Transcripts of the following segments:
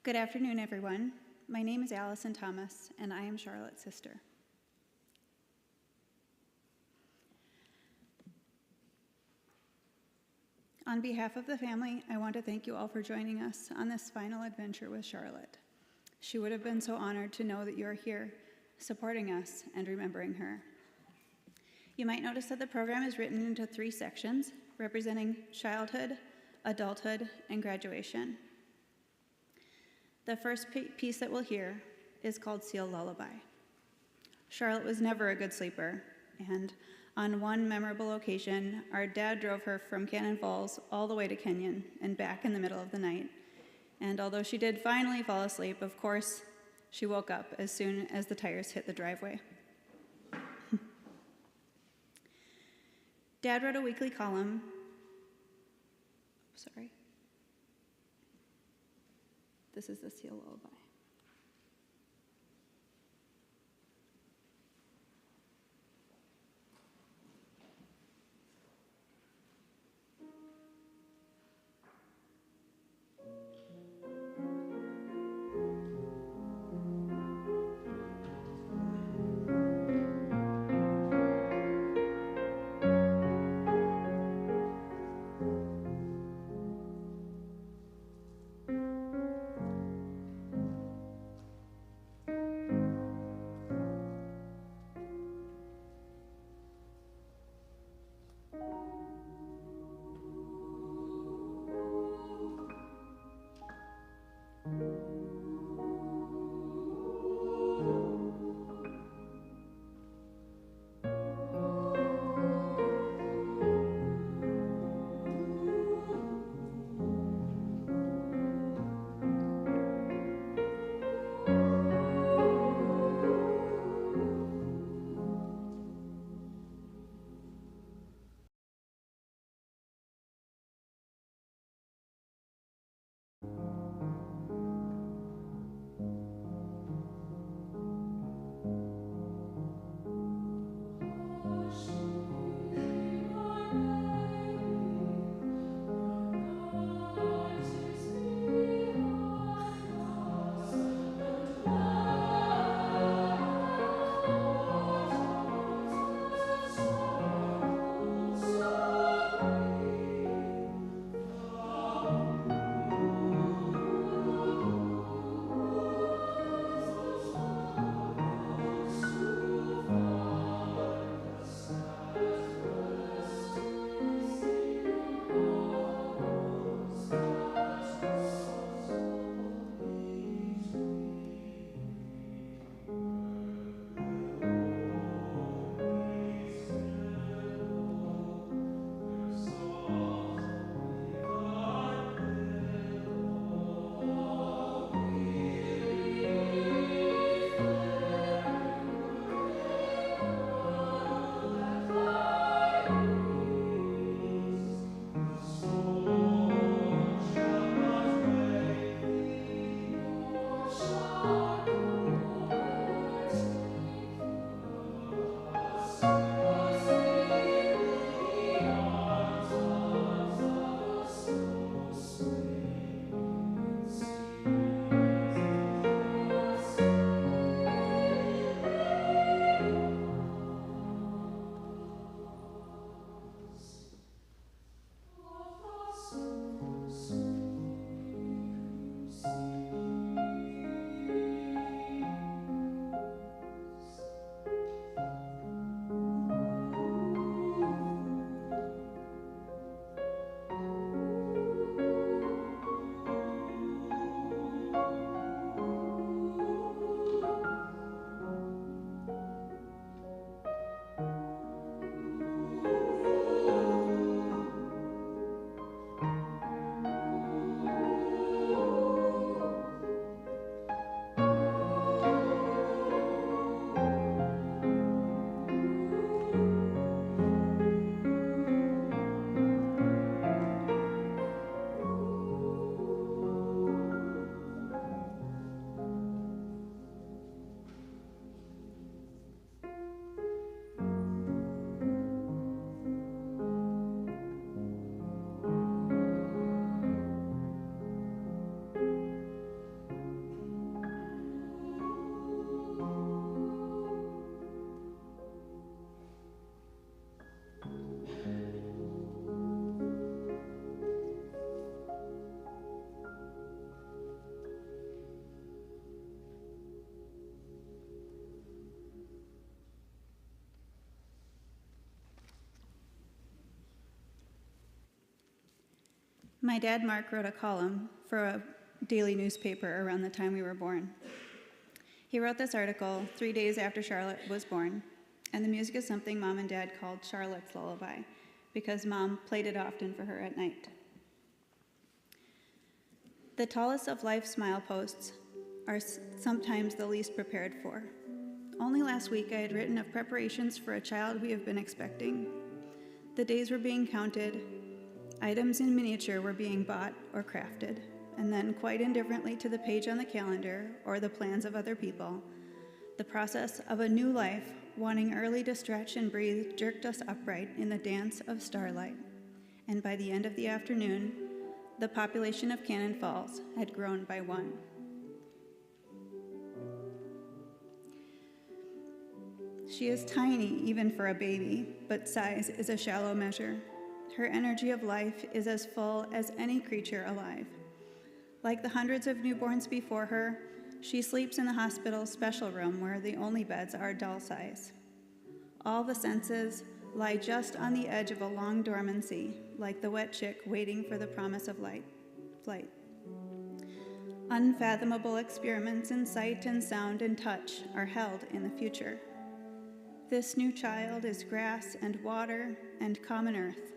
Good afternoon, everyone. My name is Allison Thomas, and I am Charlotte's sister. On behalf of the family, I want to thank you all for joining us on this final adventure with Charlotte. She would have been so honored to know that you are here, supporting us and remembering her. You might notice that the program is written into 3 sections, representing childhood, adulthood, and graduation. The first piece that we'll hear is called Seal Lullaby. Charlotte was never a good sleeper, and on one memorable occasion, our dad drove her from Cannon Falls all the way to Kenyon and back in the middle of the night. And although she did finally fall asleep, of course, she woke up as soon as the tires hit the driveway. Dad wrote a weekly column. This is the Seal Lullaby. My dad, Mark, wrote a column for a daily newspaper around the time we were born. He wrote this article 3 days after Charlotte was born, and the music is something Mom and Dad called Charlotte's Lullaby, because Mom played it often for her at night. The tallest of life's mileposts are sometimes the least prepared for. Only last week I had written of preparations for a child we have been expecting. The days were being counted, items in miniature were being bought or crafted, and then, quite indifferently to the page on the calendar or the plans of other people, the process of a new life, wanting early to stretch and breathe, jerked us upright in the dance of starlight. And by the end of the afternoon, the population of Cannon Falls had grown by 1. She is tiny even for a baby, but size is a shallow measure. Her energy of life is as full as any creature alive. Like the hundreds of newborns before her, she sleeps in the hospital's special room where the only beds are doll size. All the senses lie just on the edge of a long dormancy, like the wet chick waiting for the promise of flight. Unfathomable experiments in sight and sound and touch are held in the future. This new child is grass and water and common earth.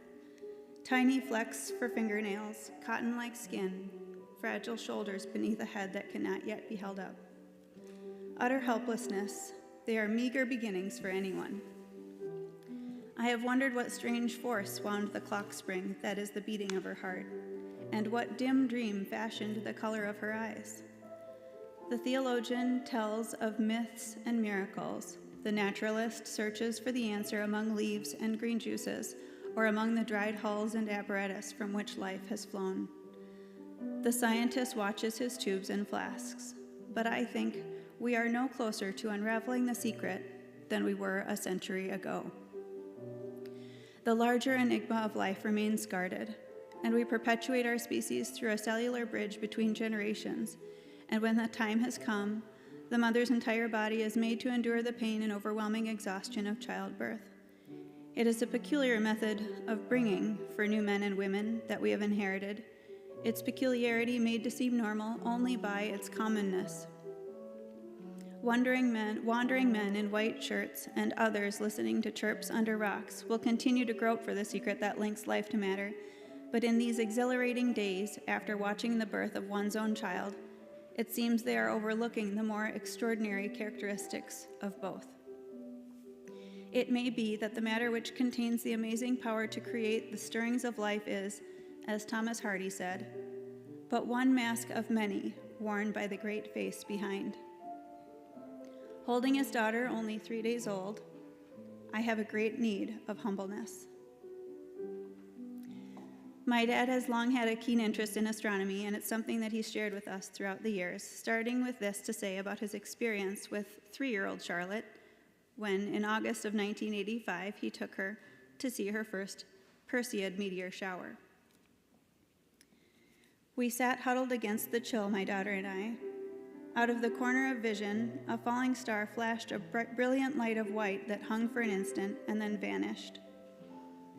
Tiny flecks for fingernails, cotton-like skin, fragile shoulders beneath a head that cannot yet be held up. Utter helplessness, they are meager beginnings for anyone. I have wondered what strange force wound the clock spring that is the beating of her heart, and what dim dream fashioned the color of her eyes. The theologian tells of myths and miracles. The naturalist searches for the answer among leaves and green juices, or among the dried hulls and apparatus from which life has flown. The scientist watches his tubes and flasks, but I think we are no closer to unraveling the secret than we were a century ago. The larger enigma of life remains guarded, and we perpetuate our species through a cellular bridge between generations, and when the time has come, the mother's entire body is made to endure the pain and overwhelming exhaustion of childbirth. It is a peculiar method of bringing for new men and women that we have inherited, its peculiarity made to seem normal only by its commonness. Wandering men in white shirts and others listening to chirps under rocks will continue to grope for the secret that links life to matter, but in these exhilarating days after watching the birth of one's own child, it seems they are overlooking the more extraordinary characteristics of both. It may be that the matter which contains the amazing power to create the stirrings of life is, as Thomas Hardy said, but one mask of many worn by the great face behind. Holding his daughter only 3 days old, I have a great need of humbleness. My dad has long had a keen interest in astronomy, and it's something that he's shared with us throughout the years, starting with this to say about his experience with 3-year-old Charlotte when, in August of 1985, he took her to see her first Perseid meteor shower. We sat huddled against the chill, my daughter and I. Out of the corner of vision, a falling star flashed a brilliant light of white that hung for an instant and then vanished.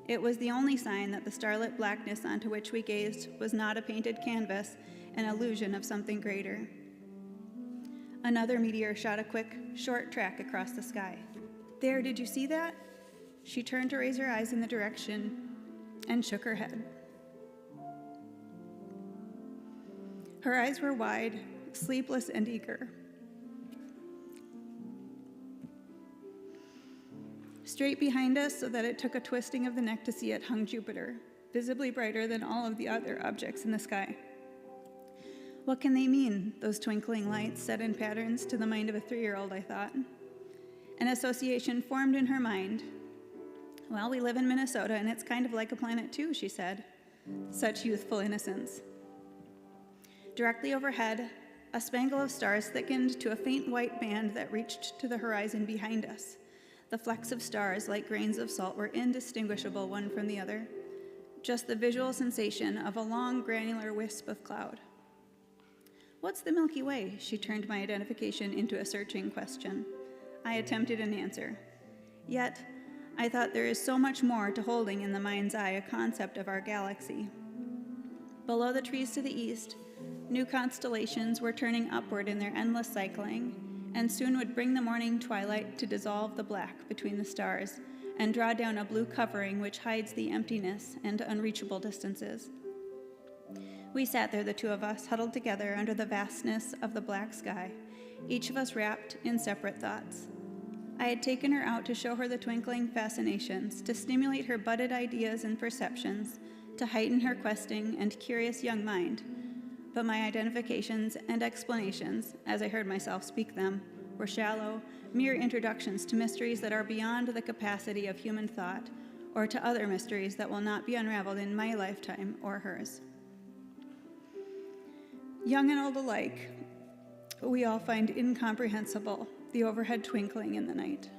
It was the only sign that the starlit blackness onto which we gazed was not a painted canvas, an illusion of something greater. Another meteor shot a quick, short track across the sky. There, did you see that? She turned to raise her eyes in the direction and shook her head. Her eyes were wide, sleepless, and eager. Straight behind us, so that it took a twisting of the neck to see it, hung Jupiter, visibly brighter than all of the other objects in the sky. What can they mean, those twinkling lights set in patterns to the mind of a 3-year-old, I thought. An association formed in her mind. Well, we live in Minnesota, and it's kind of like a planet too, she said. Such youthful innocence. Directly overhead, a spangle of stars thickened to a faint white band that reached to the horizon behind us. The flecks of stars, like grains of salt, were indistinguishable one from the other, just the visual sensation of a long, granular wisp of cloud. What's the Milky Way? She turned my identification into a searching question. I attempted an answer. Yet, I thought there is so much more to holding in the mind's eye a concept of our galaxy. Below the trees to the east, new constellations were turning upward in their endless cycling, and soon would bring the morning twilight to dissolve the black between the stars and draw down a blue covering which hides the emptiness and unreachable distances. We sat there, the two of us, huddled together under the vastness of the black sky, each of us wrapped in separate thoughts. I had taken her out to show her the twinkling fascinations, to stimulate her budded ideas and perceptions, to heighten her questing and curious young mind. But my identifications and explanations, as I heard myself speak them, were shallow, mere introductions to mysteries that are beyond the capacity of human thought, or to other mysteries that will not be unraveled in my lifetime or hers. Young and old alike, we all find incomprehensible the overhead twinkling in the night.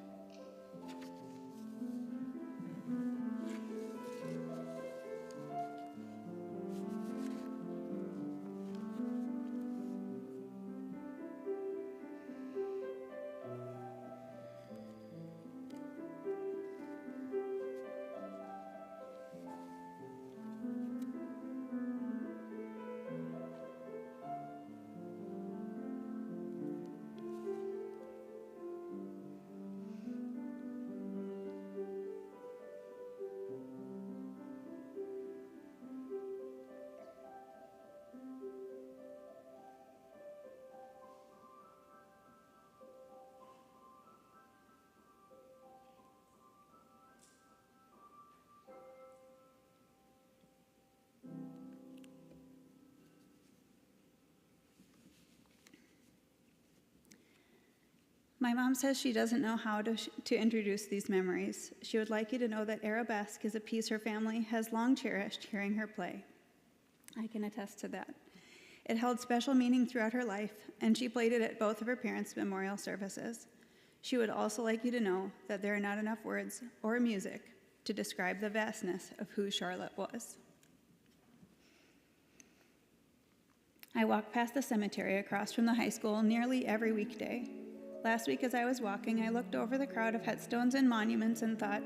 My mom says she doesn't know how to introduce these memories. She would like you to know that arabesque is a piece her family has long cherished hearing her play. I can attest to that. It held special meaning throughout her life, and she played it at both of her parents' memorial services. She would also like you to know that there are not enough words or music to describe the vastness of who Charlotte was. I walk past the cemetery across from the high school nearly every weekday. Last week as I was walking, I looked over the crowd of headstones and monuments and thought,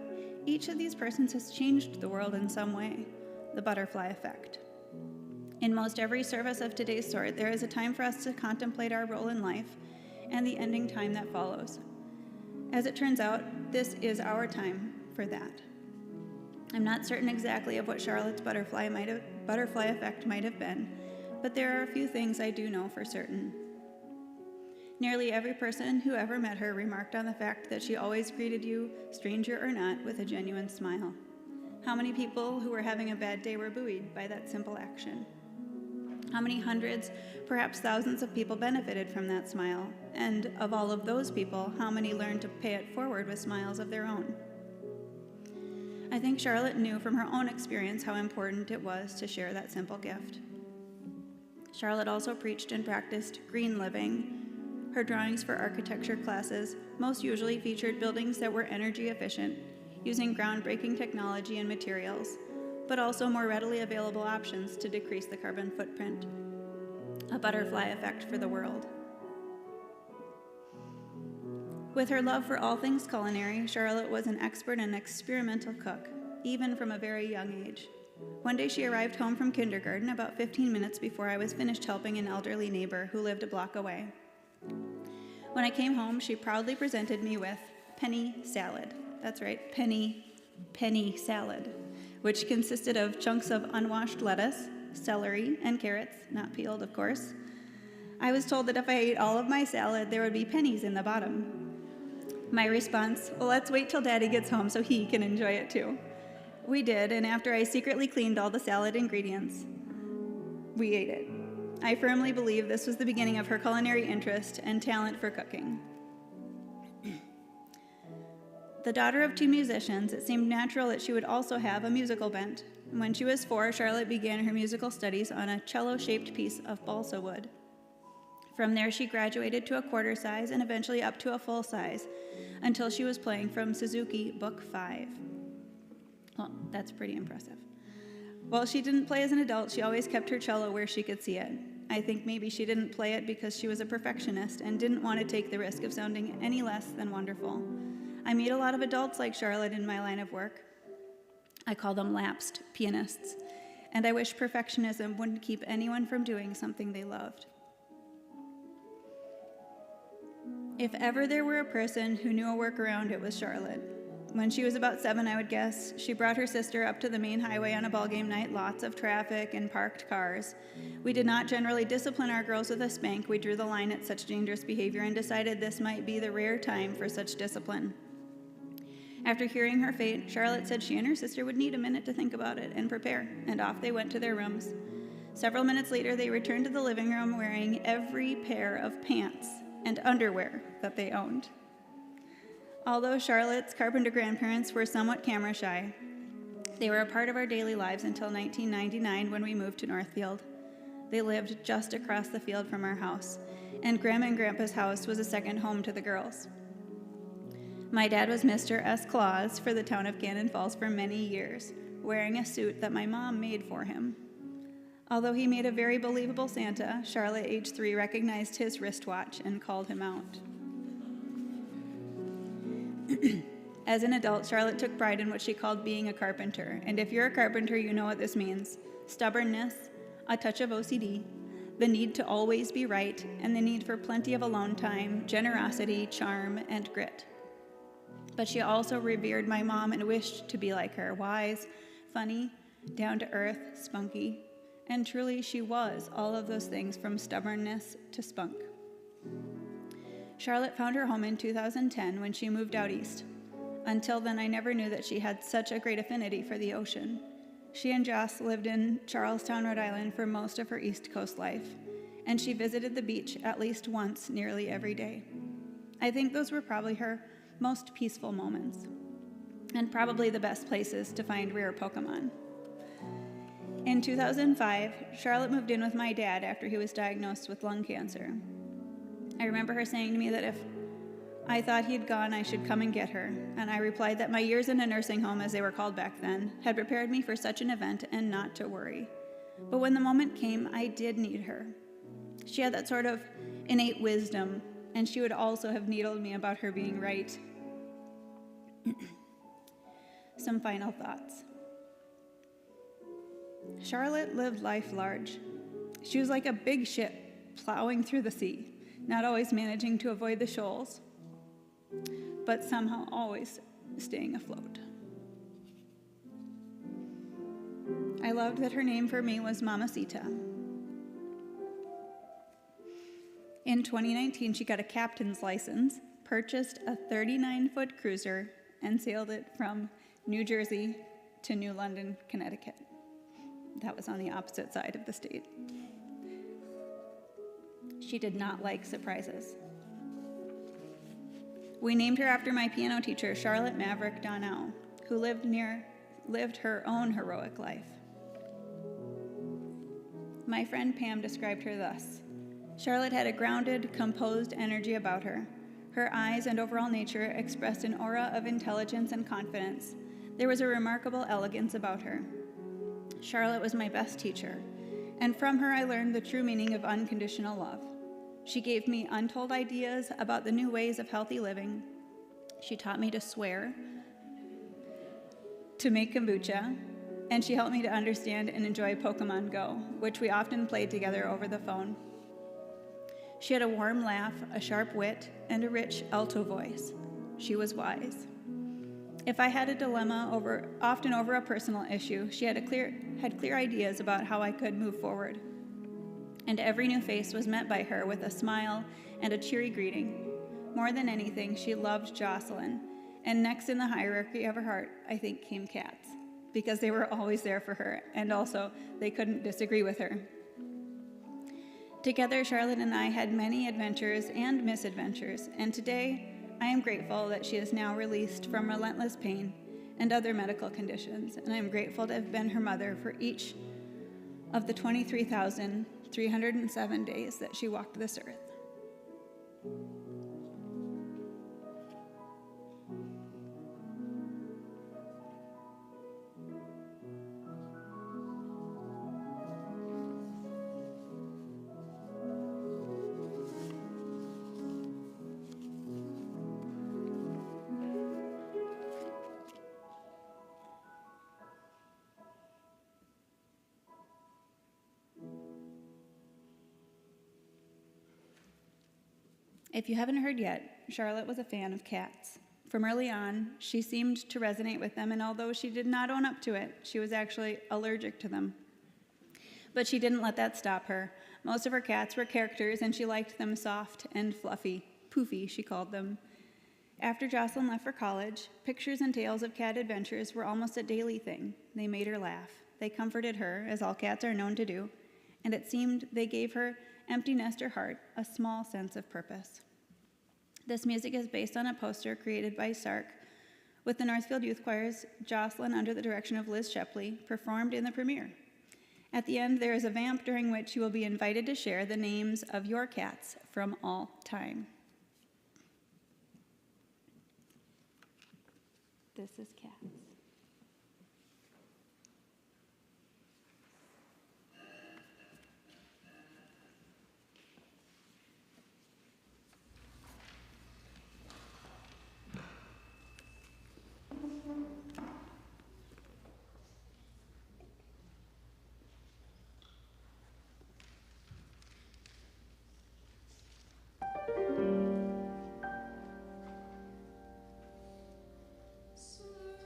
each of these persons has changed the world in some way, the butterfly effect. In most every service of today's sort, there is a time for us to contemplate our role in life and the ending time that follows. As it turns out, this is our time for that. I'm not certain exactly of what Charlotte's butterfly effect might have been, but there are a few things I do know for certain. Nearly every person who ever met her remarked on the fact that she always greeted you, stranger or not, with a genuine smile. How many people who were having a bad day were buoyed by that simple action? How many hundreds, perhaps thousands of people benefited from that smile? And of all of those people, how many learned to pay it forward with smiles of their own? I think Charlotte knew from her own experience how important it was to share that simple gift. Charlotte also preached and practiced green living. Her drawings for architecture classes most usually featured buildings that were energy efficient, using groundbreaking technology and materials, but also more readily available options to decrease the carbon footprint. A butterfly effect for the world. With her love for all things culinary, Charlotte was an expert and experimental cook, even from a very young age. One day she arrived home from kindergarten about 15 minutes before I was finished helping an elderly neighbor who lived a block away. When I came home, she proudly presented me with penny salad. That's right, penny salad, which consisted of chunks of unwashed lettuce, celery, and carrots, not peeled, of course. I was told that if I ate all of my salad, there would be pennies in the bottom. My response, well, let's wait till Daddy gets home so he can enjoy it too. We did, and after I secretly cleaned all the salad ingredients, we ate it. I firmly believe this was the beginning of her culinary interest and talent for cooking. The daughter of two musicians, it seemed natural that she would also have a musical bent. When she was 4, Charlotte began her musical studies on a cello-shaped piece of balsa wood. From there, she graduated to a quarter size and eventually up to a full size, until she was playing from Suzuki Book 5. Well, that's pretty impressive. While she didn't play as an adult, she always kept her cello where she could see it. I think maybe she didn't play it because she was a perfectionist and didn't want to take the risk of sounding any less than wonderful. I meet a lot of adults like Charlotte in my line of work. I call them lapsed pianists. and I wish perfectionism wouldn't keep anyone from doing something they loved. If ever there were a person who knew a workaround, it was Charlotte. When she was about 7, I would guess, she brought her sister up to the main highway on a ballgame night, lots of traffic and parked cars. We did not generally discipline our girls with a spank. We drew the line at such dangerous behavior and decided this might be the rare time for such discipline. After hearing her fate, Charlotte said she and her sister would need a minute to think about it and prepare, and off they went to their rooms. Several minutes later, they returned to the living room wearing every pair of pants and underwear that they owned. Although Charlotte's Carpenter grandparents were somewhat camera shy, they were a part of our daily lives until 1999 when we moved to Northfield. They lived just across the field from our house, and Grandma and Grandpa's house was a second home to the girls. My dad was Mr. S. Claus for the town of Cannon Falls for many years, wearing a suit that my mom made for him. Although he made a very believable Santa, Charlotte, age 3, recognized his wristwatch and called him out. As an adult, Charlotte took pride in what she called being a carpenter, and if you're a carpenter, you know what this means. Stubbornness, a touch of OCD, the need to always be right, and the need for plenty of alone time, generosity, charm, and grit. But she also revered my mom and wished to be like her, wise, funny, down to earth, spunky, and truly she was all of those things from stubbornness to spunk. Charlotte found her home in 2010 when she moved out east. Until then, I never knew that she had such a great affinity for the ocean. She and Joss lived in Charlestown, Rhode Island for most of her East Coast life, and she visited the beach at least once nearly every day. I think those were probably her most peaceful moments, and probably the best places to find rare Pokemon. In 2005, Charlotte moved in with my dad after he was diagnosed with lung cancer. I remember her saying to me that if I thought he had gone, I should come and get her, and I replied that my years in a nursing home, as they were called back then, had prepared me for such an event and not to worry. But when the moment came, I did need her. She had that sort of innate wisdom, and she would also have needled me about her being right. Some final thoughts. Charlotte lived life large. She was like a big ship plowing through the sea, not always managing to avoid the shoals, but somehow always staying afloat. I loved that her name for me was Mamacita. In 2019, she got a captain's license, purchased a 39-foot cruiser, and sailed it from New Jersey to New London, Connecticut. That was on the opposite side of the state. She did not like surprises. We named her after my piano teacher, Charlotte Maverick Donnell, who lived her own heroic life. My friend Pam described her thus: Charlotte had a grounded, composed energy about her. Her eyes and overall nature expressed an aura of intelligence and confidence. There was a remarkable elegance about her. Charlotte was my best teacher, and from her I learned the true meaning of unconditional love. She gave me untold ideas about the new ways of healthy living. She taught me to swear, to make kombucha, and she helped me to understand and enjoy Pokemon Go, which we often played together over the phone. She had a warm laugh, a sharp wit, and a rich alto voice. She was wise. If I had a dilemma often over a personal issue, she had clear ideas about how I could move forward. And every new face was met by her with a smile and a cheery greeting. More than anything, she loved Jocelyn, and next in the hierarchy of her heart, I think, came cats, because they were always there for her, and also they couldn't disagree with her. Together, Charlotte and I had many adventures and misadventures, and today I am grateful that she is now released from relentless pain and other medical conditions, and I am grateful to have been her mother for each of the 23,307 days that she walked this earth. If you haven't heard yet, Charlotte was a fan of cats. From early on, she seemed to resonate with them, and although she did not own up to it, she was actually allergic to them. But she didn't let that stop her. Most of her cats were characters, and she liked them soft and fluffy. Poofy, she called them. After Jocelyn left for college, pictures and tales of cat adventures were almost a daily thing. They made her laugh. They comforted her, as all cats are known to do, and it seemed they gave her empty nester heart a small sense of purpose. This music is based on a poster created by Sark with the Northfield Youth Choir's Jocelyn, under the direction of Liz Shepley, performed in the premiere. At the end, there is a vamp during which you will be invited to share the names of your cats from all time. This is Cats. Sir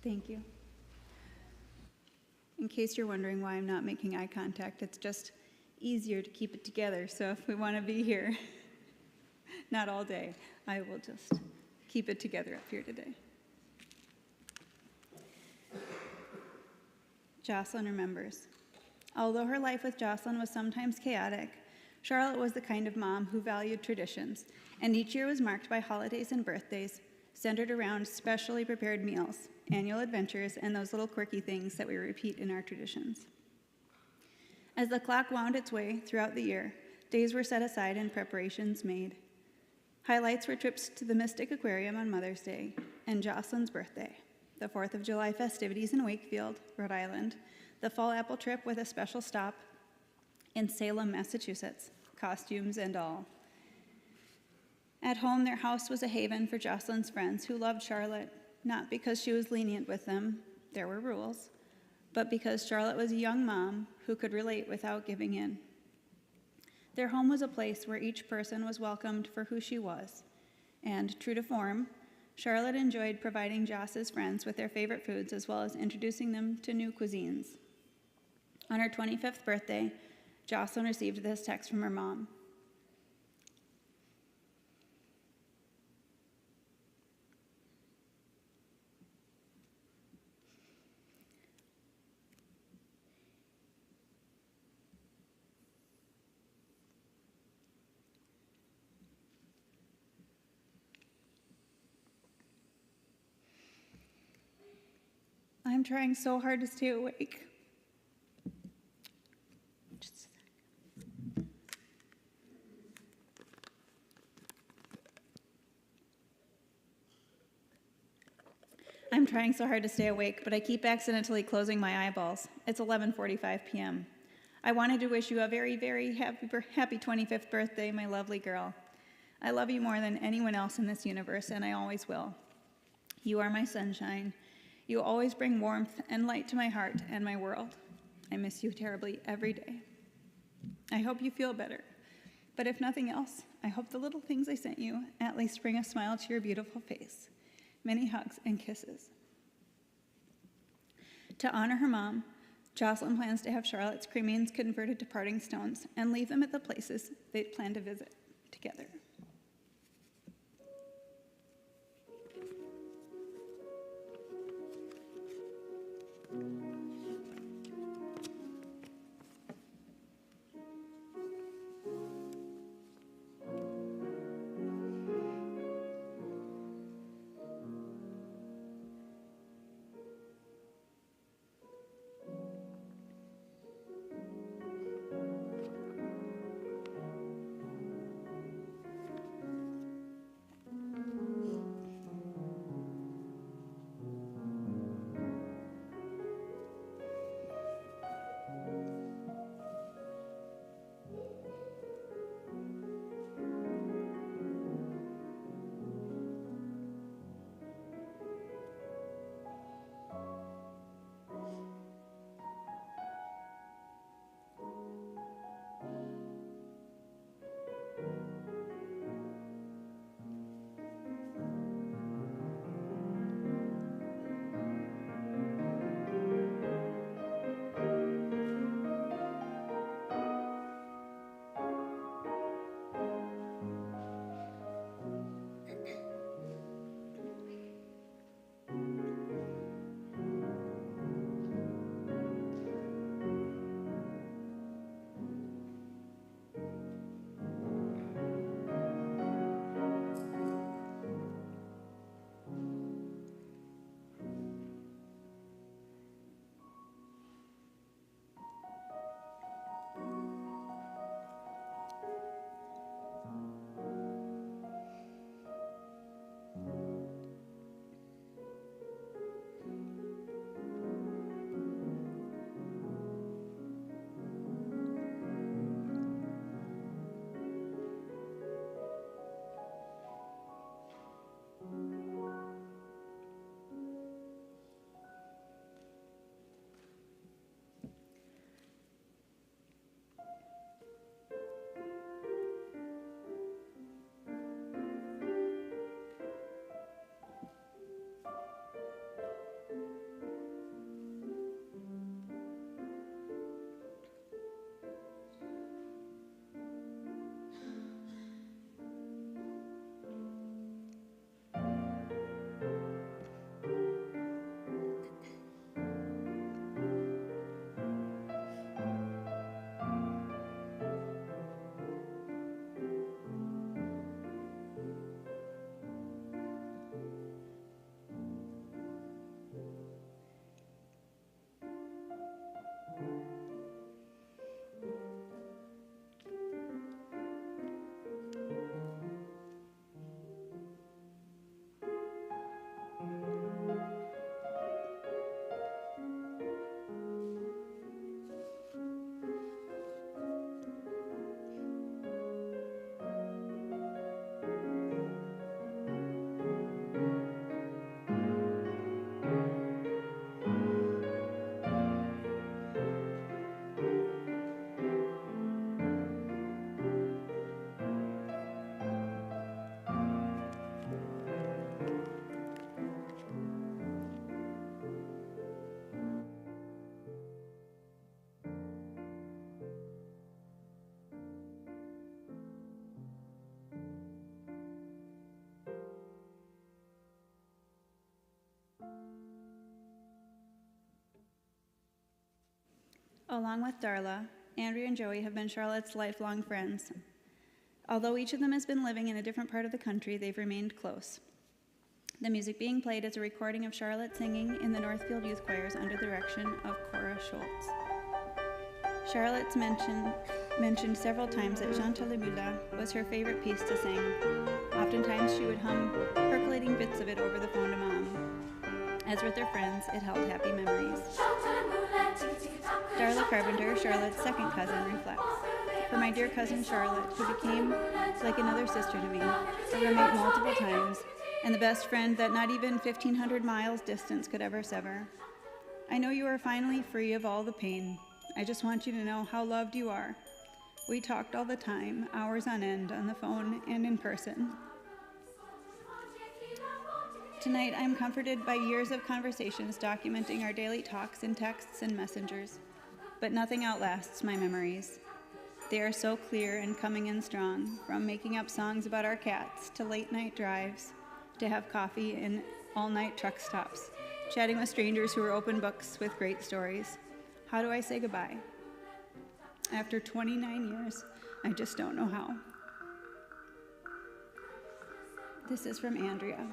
Thank you. In case you're wondering why I'm not making eye contact, it's just easier to keep it together. So if we want to be here, not all day, I will just keep it together up here today. Jocelyn remembers. Although her life with Jocelyn was sometimes chaotic, Charlotte was the kind of mom who valued traditions, and each year was marked by holidays and birthdays centered around specially prepared meals, annual adventures, and those little quirky things that we repeat in our traditions. As the clock wound its way throughout the year, days were set aside and preparations made. Highlights were trips to the Mystic Aquarium on Mother's Day and Jocelyn's birthday, the 4th of July festivities in Wakefield, Rhode Island, the fall apple trip with a special stop in Salem, Massachusetts, costumes and all. At home, their house was a haven for Jocelyn's friends who loved Charlotte, not because she was lenient with them, there were rules, but because Charlotte was a young mom who could relate without giving in. Their home was a place where each person was welcomed for who she was, and true to form, Charlotte enjoyed providing Joss's friends with their favorite foods as well as introducing them to new cuisines. On her 25th birthday, Jocelyn received this text from her mom. I'm trying so hard to stay awake. Just a sec. I'm trying so hard to stay awake, but I keep accidentally closing my eyeballs. It's 11:45 p.m. I wanted to wish you a very, very happy 25th birthday, my lovely girl. I love you more than anyone else in this universe, and I always will. You are my sunshine. You always bring warmth and light to my heart and my world. I miss you terribly every day. I hope you feel better. But if nothing else, I hope the little things I sent you at least bring a smile to your beautiful face. Many hugs and kisses. To honor her mom, Jocelyn plans to have Charlotte's cremains converted to parting stones and leave them at the places they plan to visit together. Along with Darla, Andrea and Joey have been Charlotte's lifelong friends. Although each of them has been living in a different part of the country, they've remained close. The music being played is a recording of Charlotte singing in the Northfield Youth Choirs under the direction of Cora Schultz. Charlotte's mentioned several times that Chante le Moulin was her favorite piece to sing. Oftentimes she would hum percolating bits of it over the phone to Mom. As with their friends, it held happy memories. Darla Carpenter, Charlotte's second cousin, reflects. For my dear cousin Charlotte, who became like another sister to me, a roommate multiple times, and the best friend that not even 1,500 miles distance could ever sever. I know you are finally free of all the pain. I just want you to know how loved you are. We talked all the time, hours on end, on the phone and in person. Tonight, I'm comforted by years of conversations documenting our daily talks in texts and messengers, but nothing outlasts my memories. They are so clear and coming in strong, from making up songs about our cats to late-night drives, to have coffee in all-night truck stops, chatting with strangers who are open books with great stories. How do I say goodbye? After 29 years, I just don't know how. This is from Andrea.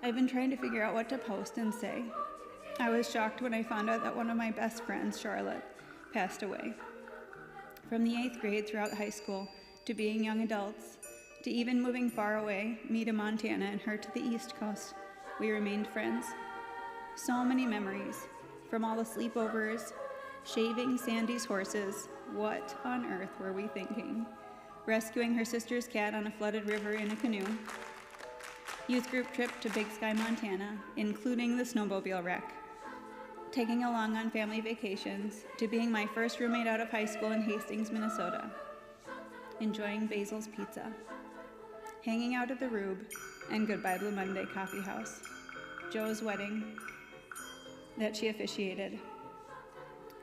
I've been trying to figure out what to post and say. I was shocked when I found out that one of my best friends, Charlotte, passed away. From the 8th grade throughout high school, to being young adults, to even moving far away, me to Montana and her to the East Coast, we remained friends. So many memories, from all the sleepovers, shaving Sandy's horses, what on earth were we thinking? Rescuing her sister's cat on a flooded river in a canoe. Youth group trip to Big Sky, Montana, including the snowmobile wreck. Taking along on family vacations, to being my first roommate out of high school in Hastings, Minnesota. Enjoying Basil's Pizza. Hanging out at the Rube, and Goodbye Blue Monday Coffee House. Joe's wedding that she officiated.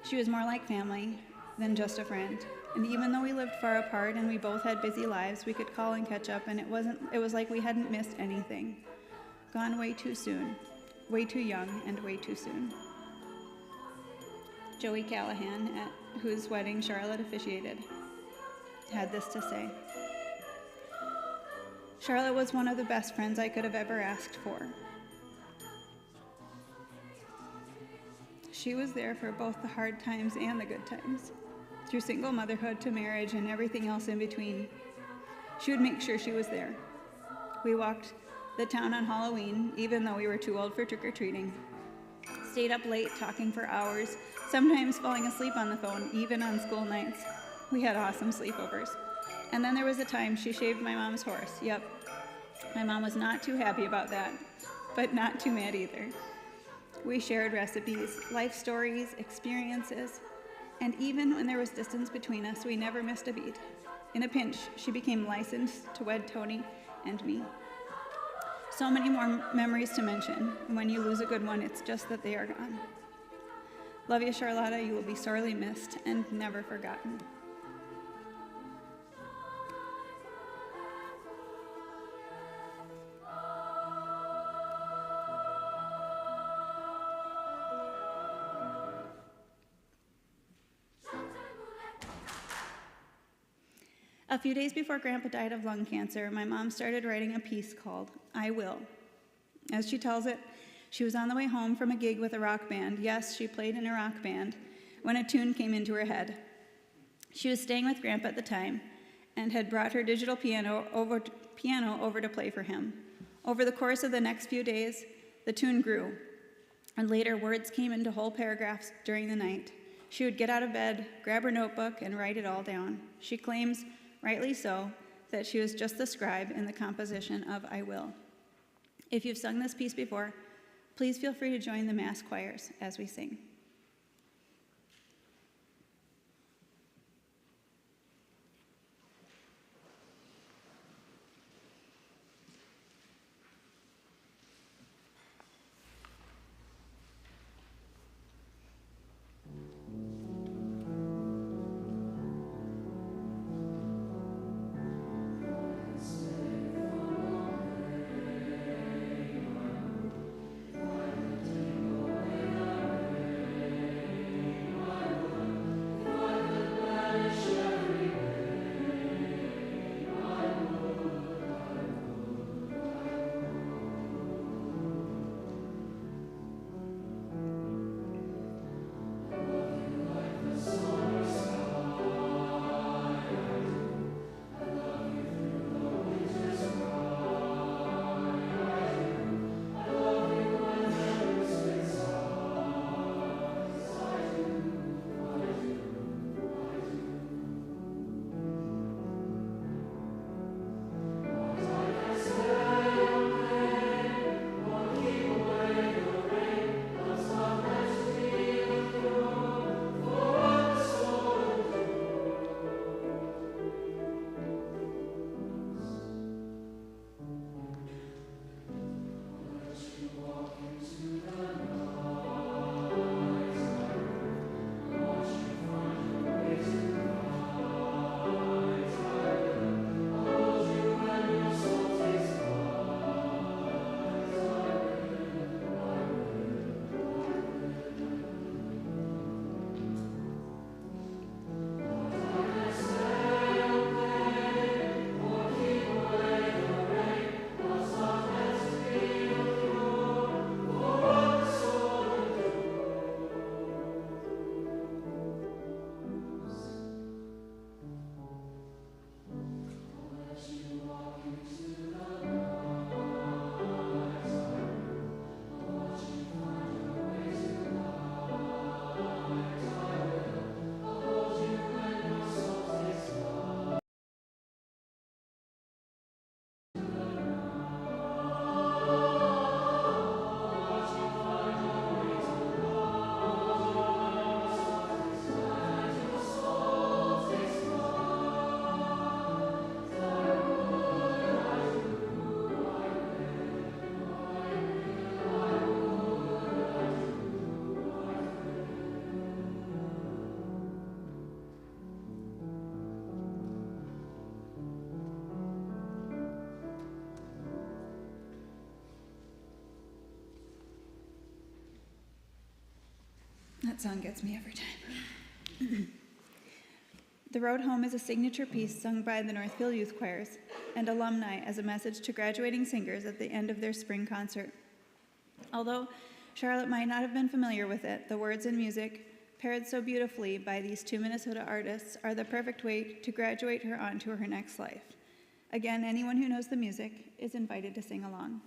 She was more like family than just a friend. And even though we lived far apart and we both had busy lives, we could call and catch up, and it was like we hadn't missed anything. Gone way too soon, way too young, and way too soon. Joey Callahan, at whose wedding Charlotte officiated, had this to say. Charlotte was one of the best friends I could have ever asked for. She was there for both the hard times and the good times, through single motherhood to marriage and everything else in between. She would make sure she was there. We walked the town on Halloween, even though we were too old for trick-or-treating. Stayed up late talking for hours, sometimes falling asleep on the phone, even on school nights. We had awesome sleepovers. And then there was a time she shaved my mom's horse. Yep, my mom was not too happy about that, but not too mad either. We shared recipes, life stories, experiences, and even when there was distance between us, we never missed a beat. In a pinch, she became licensed to wed Tony and me. So many more memories to mention. When you lose a good one, it's just that they are gone. Love you, Charlotta. You will be sorely missed and never forgotten. A few days before Grandpa died of lung cancer, my mom started writing a piece called I Will. As she tells it, she was on the way home from a gig with a rock band. Yes, she played in a rock band, when a tune came into her head. She was staying with Grandpa at the time and had brought her digital piano over to play for him. Over the course of the next few days, the tune grew, and later words came into whole paragraphs during the night. She would get out of bed, grab her notebook, and write it all down. She claims, rightly so, that she was just the scribe in the composition of I Will. If you've sung this piece before, please feel free to join the mass choirs as we sing. That song gets me every time. The Road Home is a signature piece sung by the Northfield Youth Choirs and alumni as a message to graduating singers at the end of their spring concert. Although Charlotte might not have been familiar with it, the words and music, paired so beautifully by these two Minnesota artists, are the perfect way to graduate her on to her next life. Again, anyone who knows the music is invited to sing along.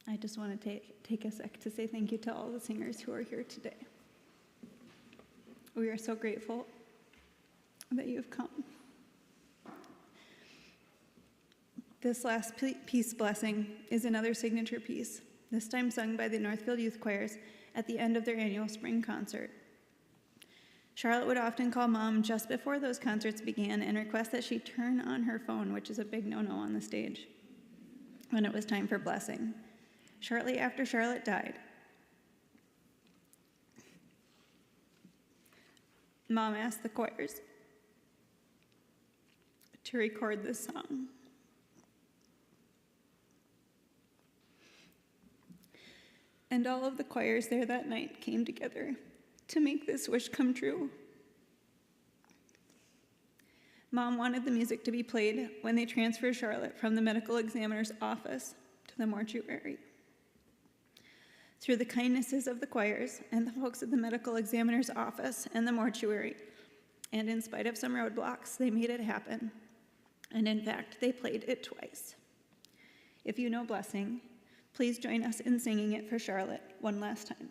I just want to take a sec to say thank you to all the singers who are here today. We are so grateful that you've come. This last peace blessing is another signature piece this time sung by the Northfield Youth Choirs at the end of their annual spring concert. Charlotte would often call Mom just before those concerts began and request that she turn on her phone, which is a big no-no on the stage, when it was time for blessing. Shortly after Charlotte died, Mom asked the choirs to record this song. And all of the choirs there that night came together to make this wish come true. Mom wanted the music to be played when they transferred Charlotte from the medical examiner's office to the mortuary. Through the kindnesses of the choirs and the folks at the medical examiner's office and the mortuary, and in spite of some roadblocks, they made it happen. And in fact, they played it twice. If you know Blessing, please join us in singing it for Charlotte one last time.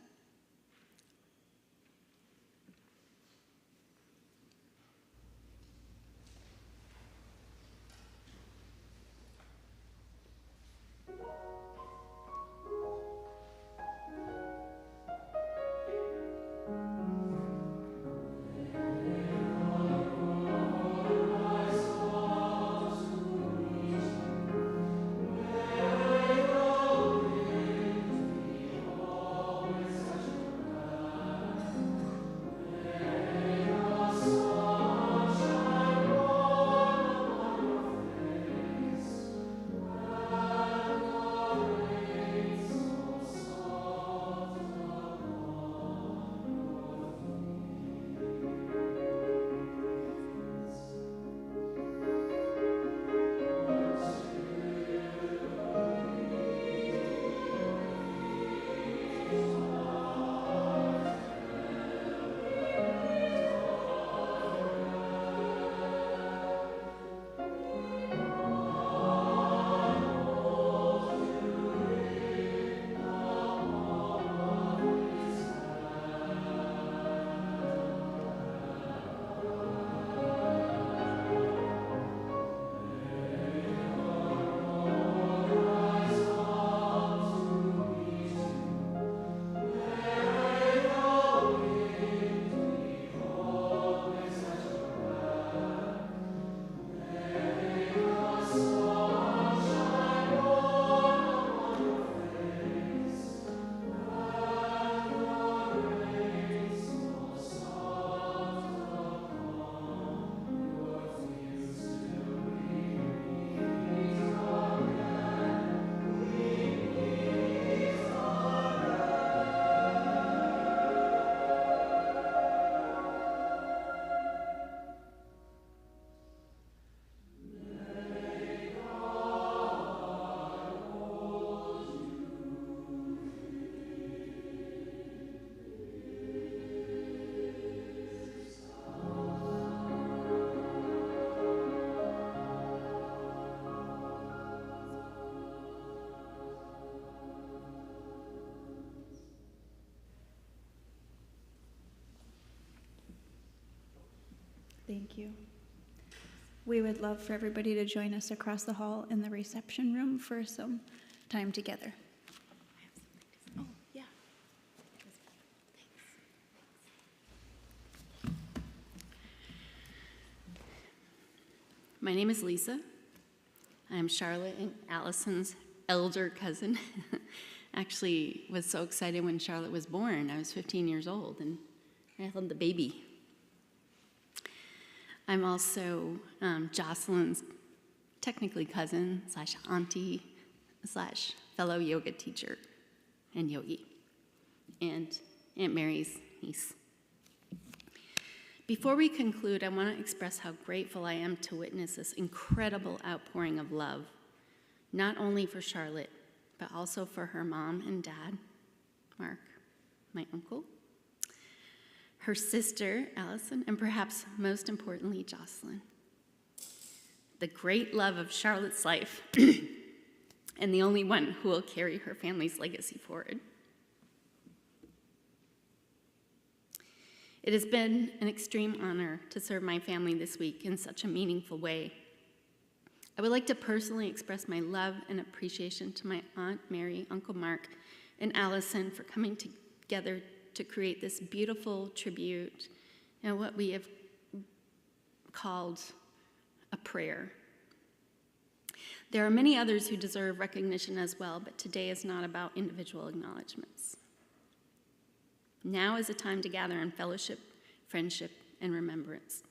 Thank you. We would love for everybody to join us across the hall in the reception room for some time together. Oh, yeah. Thanks. My name is Lisa. I'm Charlotte and Allison's elder cousin. Actually was so excited when Charlotte was born. I was 15 years old and I held the baby. I'm also Jocelyn's technically cousin / auntie / fellow yoga teacher and yogi, and Aunt Mary's niece. Before we conclude, I want to express how grateful I am to witness this incredible outpouring of love, not only for Charlotte, but also for her mom and dad, Mark, my uncle, her sister, Allison, and perhaps most importantly, Jocelyn. The great love of Charlotte's life and the only one who will carry her family's legacy forward. It has been an extreme honor to serve my family this week in such a meaningful way. I would like to personally express my love and appreciation to my Aunt Mary, Uncle Mark, and Allison for coming together to create this beautiful tribute and what we have called a prayer. There are many others who deserve recognition as well, but today is not about individual acknowledgments. Now is a time to gather in fellowship, friendship, and remembrance.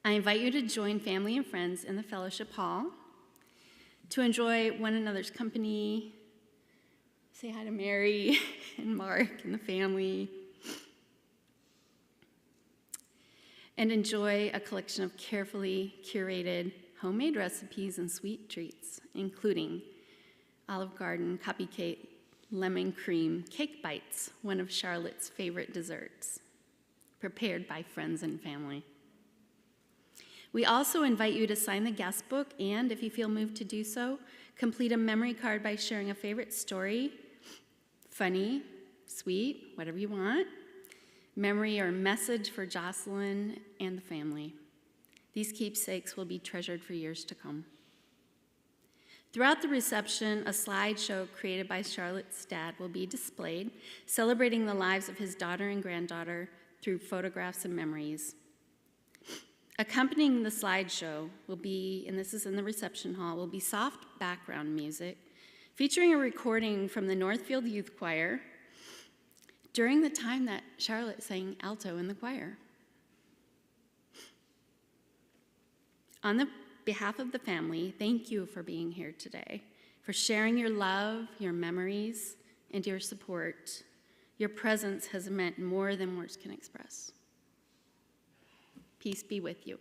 I invite you to join family and friends in the fellowship hall to enjoy one another's company, say hi to Mary and Mark and the family, and enjoy a collection of carefully curated homemade recipes and sweet treats, including Olive Garden cupcake lemon cream cake bites, one of Charlotte's favorite desserts, prepared by friends and family. We also invite you to sign the guest book and, if you feel moved to do so, complete a memory card by sharing a favorite story, funny, sweet, whatever you want, memory or message for Jocelyn and the family. These keepsakes will be treasured for years to come. Throughout the reception, a slideshow created by Charlotte's dad will be displayed, celebrating the lives of his daughter and granddaughter through photographs and memories. Accompanying the slideshow will be, and this is in the reception hall, will be soft background music featuring a recording from the Northfield Youth Choir during the time that Charlotte sang alto in the choir. On the behalf of the family, thank you for being here today, for sharing your love, your memories, and your support. Your presence has meant more than words can express. Peace be with you.